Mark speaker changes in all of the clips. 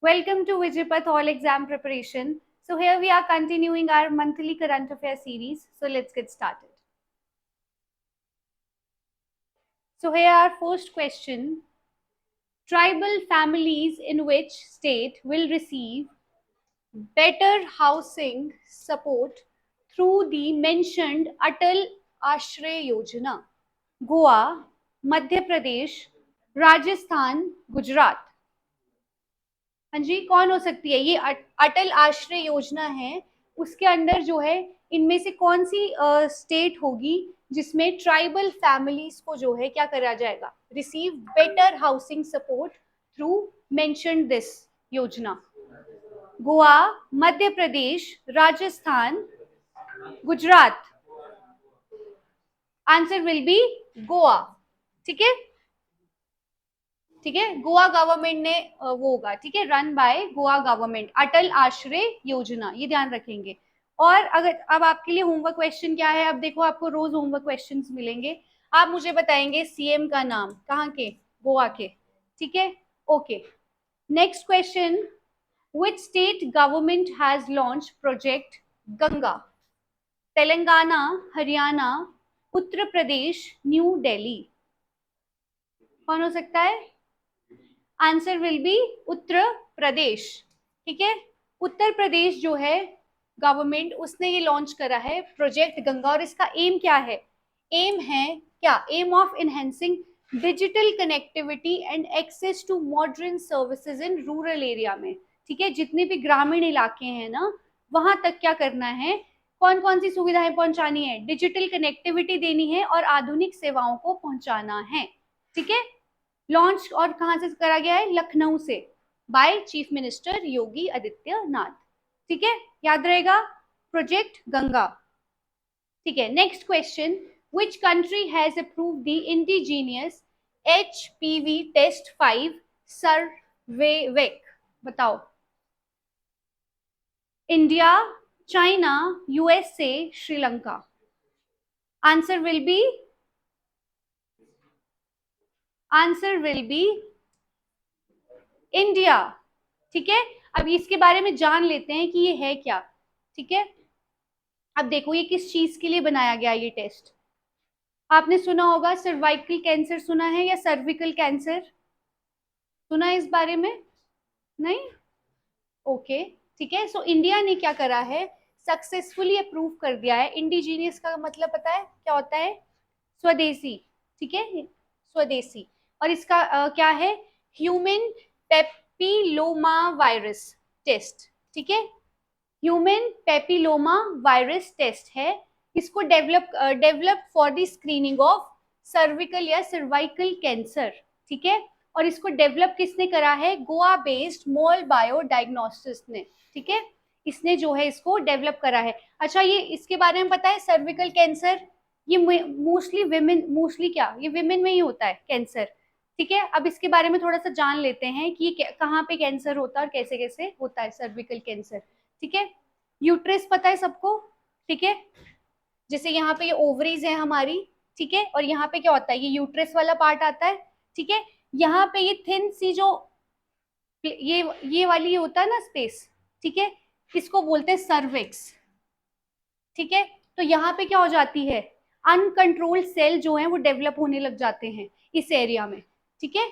Speaker 1: Welcome to Vijayapath All Exam Preparation. So here we are continuing our monthly current affairs series. So let's get started. So here our first question. Tribal families in which state will receive better housing support through the mentioned Atal Ashray Yojana? Goa, Madhya Pradesh, Rajasthan, Gujarat. हाँ जी, कौन हो सकती है ये? अटल आश्रय योजना है, उसके अंडर जो है इनमें से कौन सी स्टेट होगी जिसमें ट्राइबल फैमिलीज को जो है क्या करा जाएगा? Receive better housing support through mention this योजना. Goa, Madhya Pradesh, Rajasthan, Gujarat. Answer will be Goa. ठीक है, ठीक है. गोवा गवर्नमेंट ने वो होगा, ठीक है, रन बाय गोवा गवर्नमेंट, अटल आश्रय योजना, ये ध्यान रखेंगे. और अगर अब आपके लिए होमवर्क क्वेश्चन क्या है, अब देखो आपको रोज होमवर्क क्वेश्चंस मिलेंगे. आप मुझे बताएंगे सीएम का नाम, कहाँ के? गोवा के. ठीक है, okay. Next question. Which state government has launch project Ganga? Telangana, Haryana, Uttar Pradesh, new Delhi. कौन हो सकता है? Answer will B Uttar Pradesh. ठीक है, उत्तर प्रदेश जो है गवर्नमेंट, उसने ये लॉन्च करा है प्रोजेक्ट गंगा. और इसका एम क्या है? एम है क्या? Aim of enhancing digital connectivity and access to modern services in rural area में. ठीक है, जितने भी ग्रामीण इलाके हैं ना, वहां तक क्या करना है? कौन कौन सी सुविधाएं पहुंचानी है? डिजिटल कनेक्टिविटी देनी है और आधुनिक सेवाओं को पहुंचाना है. ठीक है, लॉन्च और कहां से करा गया है? लखनऊ से, by chief minister Yogi Adityanath. ठीक है, याद रहेगा, प्रोजेक्ट गंगा. ठीक है, next question. Which country has approved the indigenous HPV test 5 Cervavac? बताओ. India, China, USA, Sri Lanka. Answer will be India. ठीक है, अब इसके बारे में जान लेते हैं कि ये है क्या. ठीक है, अब देखो ये किस चीज के लिए बनाया गया ये टेस्ट. आपने सुना होगा सर्वाइकल कैंसर, सुना है, या सर्विकल कैंसर सुना है इस बारे में? नहीं, ओके. ठीक है, सो इंडिया ने क्या करा है? सक्सेसफुली अप्रूव कर दिया है. इंडिजीनियस का मतलब पता है क्या होता है? स्वदेशी. ठीक है, स्वदेशी. और इसका क्या है? Human papilloma virus test. ठीक है, ह्यूमन पेपिलोमा वायरस टेस्ट है. इसको develop for the screening of cervical या सर्वाइकल कैंसर. ठीक है, और इसको डेवलप किसने करा है? Goa based mol bio diagnostics ने. ठीक है, इसने जो है इसको डेवलप करा है. अच्छा, ये इसके बारे में पता है? सर्विकल कैंसर ये मोस्टली क्या, ये विमेन में ही होता है कैंसर. ठीक है, अब इसके बारे में थोड़ा सा जान लेते हैं कि ये कहाँ पे कैंसर होता है और कैसे कैसे होता है सर्विकल कैंसर. ठीक है, यूट्रस पता है सबको? ठीक है, जैसे यहाँ पे ये ओवरीज है हमारी. ठीक है, और यहाँ पे क्या होता है? ये यूट्रस वाला पार्ट आता है. ठीक है, यहाँ पे ये थिन सी जो ये वाली होता है ना स्पेस. ठीक है, इसको बोलते हैं सर्विक्स. ठीक है, तो यहाँ पे क्या हो जाती है? अनकंट्रोल्ड सेल जो है वो डेवलप होने लग जाते हैं इस एरिया में. ठीक है,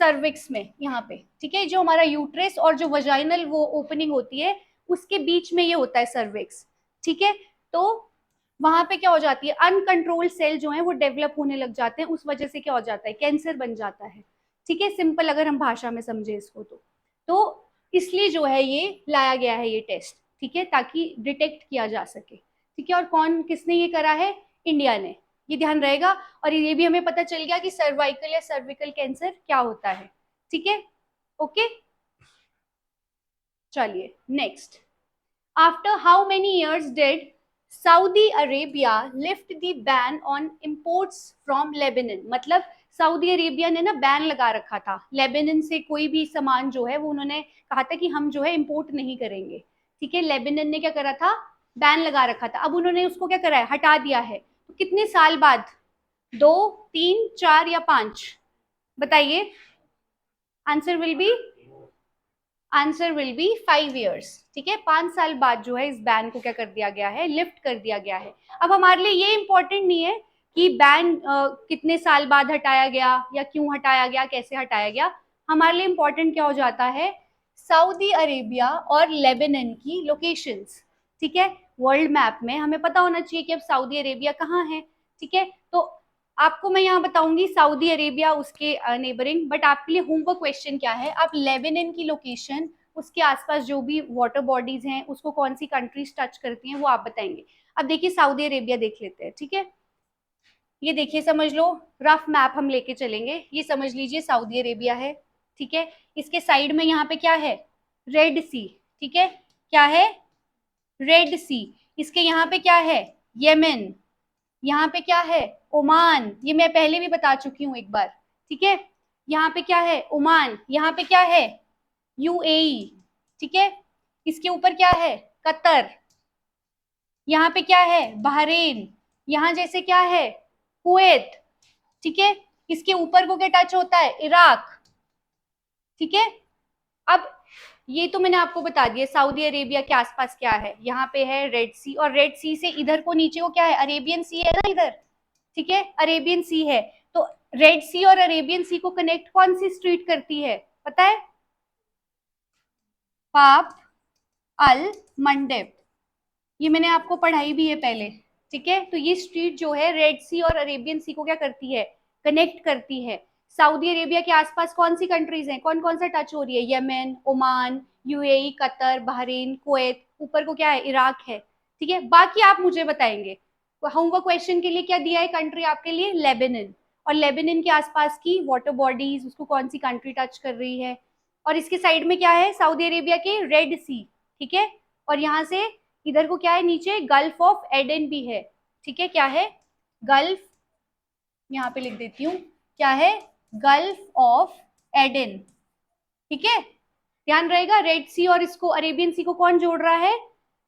Speaker 1: सर्विक्स में यहाँ पे. ठीक है, जो हमारा यूट्रस और जो वजाइनल वो ओपनिंग होती है उसके बीच में ये होता है सर्विक्स. ठीक है, तो वहां पे क्या हो जाती है? अनकंट्रोल्ड सेल जो है वो डेवलप होने लग जाते हैं, उस वजह से क्या हो जाता है? कैंसर बन जाता है. ठीक है, सिंपल अगर हम भाषा में समझे इसको तो इसलिए जो है ये लाया गया है ये टेस्ट. ठीक है, ताकि डिटेक्ट किया जा सके. ठीक है, और कौन किसने ये करा है? इंडिया ने. ये ध्यान रहेगा. और ये भी हमें पता चल गया कि सर्वाइकल या सर्विकल कैंसर क्या होता है. ठीक है, ओके. चलिए next. After how many years did Saudi Arabia lift the ban on imports from Lebanon? मतलब सऊदी अरेबिया ने ना बैन लगा रखा था लेबनान से, कोई भी सामान जो है वो उन्होंने कहा था कि हम जो है इंपोर्ट नहीं करेंगे. ठीक है, लेबनान ने क्या करा था? बैन लगा रखा था. अब उन्होंने उसको क्या करा है? हटा दिया है. तो कितने साल बाद? 2, 3, 4 या 5? बताइए. Answer will B answer will B 5 years। ठीक है, 5 साल बाद जो है इस बैन को क्या कर दिया गया है, लिफ्ट कर दिया गया है। अब हमारे लिए ये इंपॉर्टेंट नहीं है कि बैन कितने साल बाद हटाया गया या क्यों हटाया गया, कैसे हटाया गया। हमारे लिए इंपॉर्टेंट क्या हो जाता है, सऊदी अरेबिया और लेबनान की लोकेशंस। ठीक है, वर्ल्ड मैप में हमें पता होना चाहिए कि अब सऊदी अरेबिया कहाँ है। ठीक है, तो आपको मैं यहाँ बताऊंगी सऊदी अरेबिया उसके नेबरिंग, बट आपके लिए होमवर्क क्वेश्चन क्या है, आप लेबनान की लोकेशन, उसके आसपास जो भी वाटर बॉडीज हैं उसको कौन सी कंट्रीज टच करती हैं वो आप बताएंगे। अब देखिए सऊदी अरेबिया देख लेते हैं। ठीक है, ये देखिए समझ लो, रफ मैप हम लेके चलेंगे, ये समझ लीजिए सऊदी अरेबिया है। ठीक है, इसके साइड में यहाँ पे क्या है, रेड सी। ठीक है, क्या है, रेड सी। इसके यहाँ पे क्या है, येमेन। यहाँ पे क्या है, ओमान, ये मैं पहले भी बता चुकी हूँ एक बार। ठीक है, यहाँ पे क्या है, ओमान। यहाँ पे क्या है, यूएई। ठीक है, इसके ऊपर क्या है, कतर। यहाँ पे क्या है, बहरीन। यहाँ जैसे क्या है, कुवैत। ठीक है, इसके ऊपर को क्या टच होता है, इराक। ठीक है, अब ये तो मैंने आपको बता दिया सऊदी अरेबिया के आसपास क्या है, यहाँ पे है रेड सी, और रेड सी से इधर को नीचे को क्या है, अरेबियन सी है ना इधर। ठीक है, अरेबियन सी है, तो रेड सी और अरेबियन सी को कनेक्ट कौन सी स्ट्रीट करती है, पता है, बाब अल मंडेब। ये मैंने आपको पढ़ाई भी है पहले। ठीक है, तो ये स्ट्रीट जो है रेड सी और अरेबियन सी को क्या करती है, कनेक्ट करती है। सऊदी अरेबिया के आसपास कौन सी कंट्रीज हैं, कौन कौन सा टच हो रही है, Yemen, Oman, UAE, Qatar, Bahrain, Kuwait, ऊपर को क्या है, इराक है। ठीक है, बाकी आप मुझे बताएंगे। होमवर्क क्वेश्चन के लिए क्या दिया है कंट्री आपके लिए, लेबनान। और लेबनान के आसपास की वाटर बॉडीज, उसको कौन सी कंट्री टच कर रही है। और इसके साइड में क्या है, सऊदी अरेबिया के रेड सी। ठीक है, और यहाँ से इधर को क्या है, नीचे गल्फ ऑफ एडन भी है। ठीक है, क्या है, गल्फ, यहाँ पे लिख देती हूँ, क्या है, गल्फ ऑफ एडन। ठीक है, ध्यान रहेगा, रेड सी और इसको अरेबियन सी को कौन जोड़ रहा है,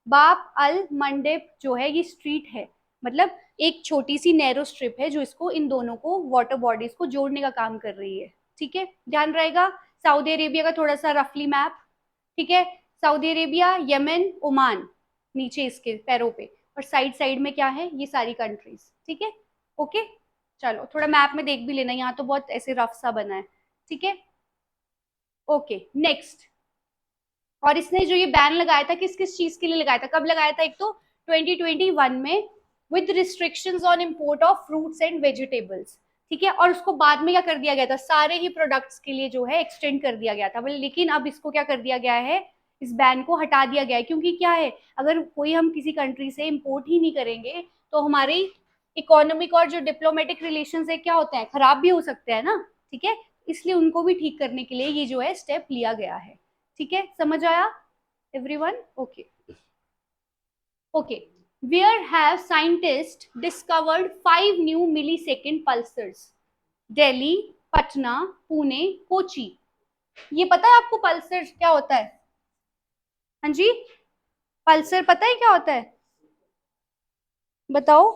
Speaker 1: बाप अल मंडेब जो है ये स्ट्रीट है, मतलब एक छोटी सी नैरो स्ट्रिप है जो इसको, इन दोनों को वाटर बॉडीज को जोड़ने का काम कर रही है। ठीक है, ध्यान रहेगा, सऊदी अरेबिया का थोड़ा सा रफली मैप। ठीक है, सऊदी अरेबिया, यमन, ओमान नीचे इसके पैरों पे, और साइड साइड में क्या है, ये सारी कंट्रीज। ठीक है, ओके, चलो थोड़ा मैप में देख भी लेना, यहाँ तो बहुत ऐसे रफ सा बना है। ठीक है, ओके नेक्स्ट। और इसने जो ये बैन लगाया था किस किस चीज के लिए लगाया था, कब लगाया था, एक तो 2021 में with restrictions on import of fruits and vegetables. ठीक है, और उसको बाद में क्या कर दिया गया था, सारे ही प्रोडक्ट्स के लिए जो है एक्सटेंड कर दिया गया था, लेकिन अब इसको क्या कर दिया गया है, इस बैन को हटा दिया गया है। क्योंकि क्या है, अगर कोई हम किसी कंट्री से इम्पोर्ट ही नहीं करेंगे तो हमारी इकोनॉमिक और जो डिप्लोमेटिक रिलेशन है क्या होते हैं, खराब भी हो सकते हैं ना। ठीक है, इसलिए उनको भी ठीक करने के लिए ये जो है स्टेप लिया गया है। ठीक है, समझ आया everyone, okay okay. Where have scientist discovered 5 new millisecond pulsars, Delhi, Patna, Pune, Kochi. ये पता है आपको पल्सर क्या होता है, हाँ जी, पल्सर पता है क्या होता है, बताओ।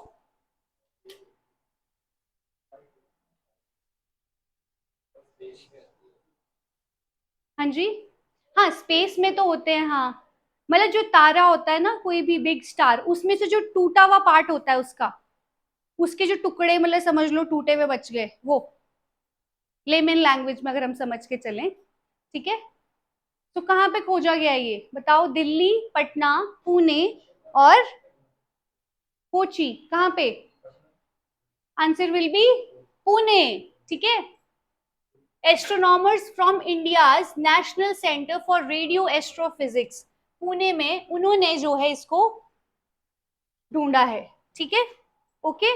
Speaker 1: हाँ जी, हाँ स्पेस में तो होते हैं, हाँ मतलब जो तारा होता है ना, कोई भी बिग स्टार, उसमें से जो टूटा हुआ पार्ट होता है उसका, उसके जो टुकड़े मतलब समझ लो टूटे हुए बच गए, वो लेमन लैंग्वेज में अगर हम समझ के चलें। ठीक है, तो कहाँ पे खोजा गया ये बताओ, दिल्ली, पटना, पुणे और कोची, कहाँ पे, आंसर विल बी पुणे। ठीक है, astronomers from India's national centre for radio astrophysics, Pune में उन्होंने जो है इसको ढूंढा है। ठीक है, ओके,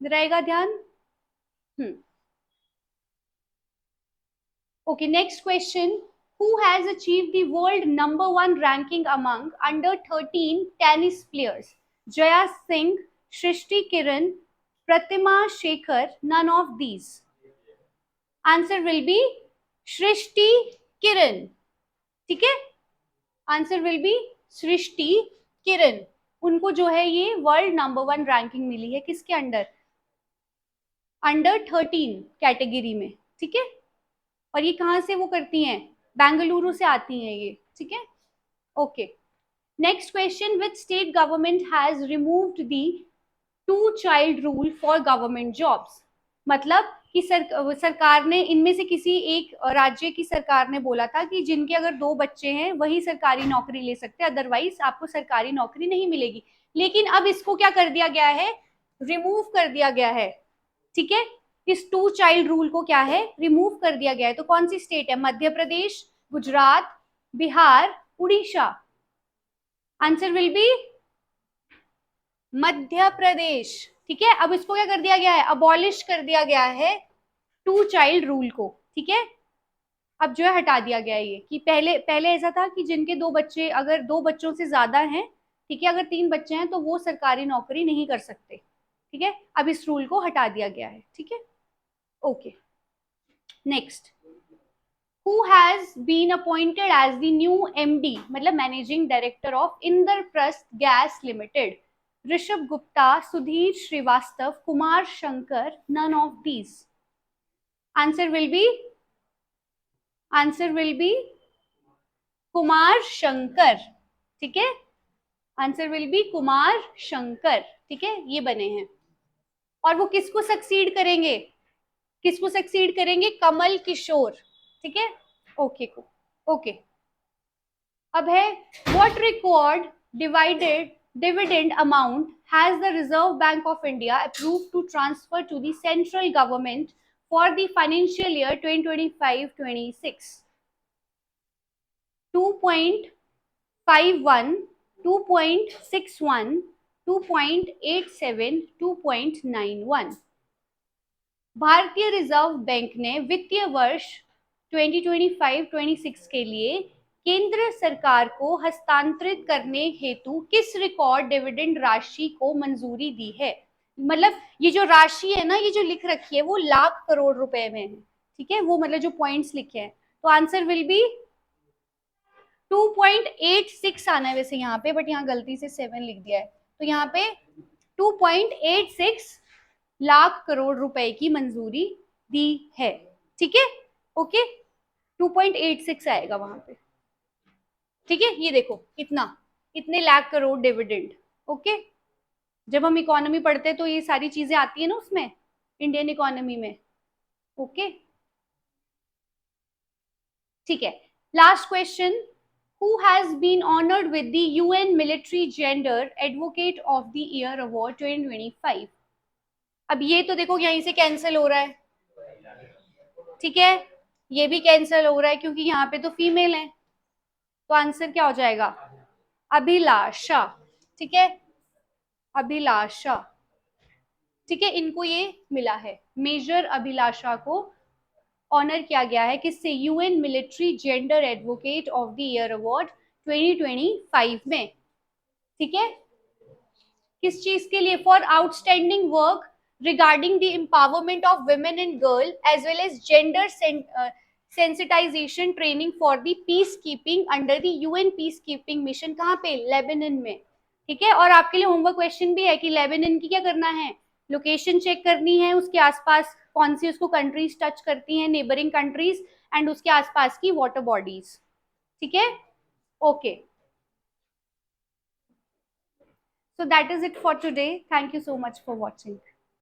Speaker 1: रहेगा ध्यान। Okay next question, who has achieved the world number 1 ranking among under 13 tennis players, Jaya Singh, Shrishti Kiran, Pratima Shekhar, none of these, answer will be Shrishti Kiran। ठीक है, आंसर विल बी सृष्टि किरण, उनको जो है ये world number 1 ranking मिली है, किसके under, under 13 category में। ठीक है, और ये कहाँ से वो करती हैं, बेंगलुरु से आती हैं ये, ठीक है। Okay, next question, which state government has removed the 2 child rule for government jobs. मतलब कि सरकार ने, इनमें से किसी एक राज्य की सरकार ने बोला था कि जिनके अगर 2 बच्चे हैं वही सरकारी नौकरी ले सकते हैं, अदरवाइज आपको सरकारी नौकरी नहीं मिलेगी। लेकिन अब इसको क्या कर दिया गया है, रिमूव कर दिया गया है, ठीक है। इस 2 child रूल को क्या है, रिमूव कर दिया गया है। तो कौन सी स्टेट है, Madhya Pradesh, Gujarat, Bihar, Orissa. Answer will be Madhya Pradesh, ठीक है। अब इसको क्या कर दिया गया है, अबॉलिश कर दिया गया है 2 child रूल को, ठीक है। अब जो है हटा दिया गया है ये, कि पहले पहले ऐसा था कि जिनके 2 बच्चे, अगर 2 बच्चों से ज्यादा हैं, ठीक है, अगर 3 बच्चे हैं तो वो सरकारी नौकरी नहीं कर सकते, ठीक है। अब इस रूल को हटा दिया गया है, ठीक है। Okay, next, who has been appointed as the new MD, मतलब managing director of Indraprastha gas limited. Rishabh Gupta, Sudhir Srivastava, Kumar Shankar, none of these. Answer will be Kumar Shankar, ठीक है। Answer will be Kumar Shankar, ठीक है, ये बने हैं। और वो किसको सक्सीड करेंगे, किसको सक्सीड करेंगे, कमल किशोर, ठीक है। ओके को ओके, अब है what record dividend amount has the reserve bank of India approved to transfer to the central government for the financial year 2025-26। 2.51, 2.61, 2.87, 2.91। भारतीय रिजर्व बैंक ने वित्तीय वर्ष 2025-26 के लिए केंद्र सरकार को हस्तांतरित करने हेतु किस रिकॉर्ड डिविडेंड राशि को मंजूरी दी है। मतलब ये जो राशि है ना, ये जो लिख रखी है वो लाख करोड़ रुपए में है, ठीक है, वो मतलब जो पॉइंट्स लिखे हैं। तो आंसर विल बी 2.86 आना है वैसे यहाँ पे, बट यहाँ गलती से 7 लिख दिया है, तो यहाँ पे 2.86 लाख करोड़ रुपए की मंजूरी दी है, ठीक है। ओके, 2.86 आएगा वहां पे, ठीक है। ये देखो इतने लाख करोड़ डिविडेंड, ओके। जब हम इकोनॉमी पढ़ते हैं तो ये सारी चीजें आती है ना उसमें, इंडियन इकोनॉमी में, ओके, ठीक है। Last question, who has been honored with the UN Military Gender Advocate of the Year Award 2025। अब ये तो देखो यहीं से कैंसिल हो रहा है, ठीक है, ये भी कैंसिल हो रहा है क्योंकि यहाँ पे तो फीमेल है। तो आंसर क्या हो जाएगा, अभिलाषा, ठीक है, अभिलाषा, ठीक है। इनको ये मिला है, मेजर अभिलाषा को ऑनर किया गया है किससे, UN military gender advocate of the year award 2025 में, ठीक है। किस चीज के लिए, for outstanding work regarding the empowerment of women and girl as well as gender sensitisation training for the peacekeeping under the UN peacekeeping mission. कहाँ पे, Lebanon में, ठीक है। और आपके लिए होमवर्क क्वेश्चन भी है कि लेबनान की क्या करना है, लोकेशन चेक करनी है, उसके आसपास कौन सी उसको कंट्रीज टच करती हैं, नेबरिंग कंट्रीज, एंड उसके आसपास की वाटर बॉडीज, ठीक है। Okay, so that is it for today. Thank you so much for watching.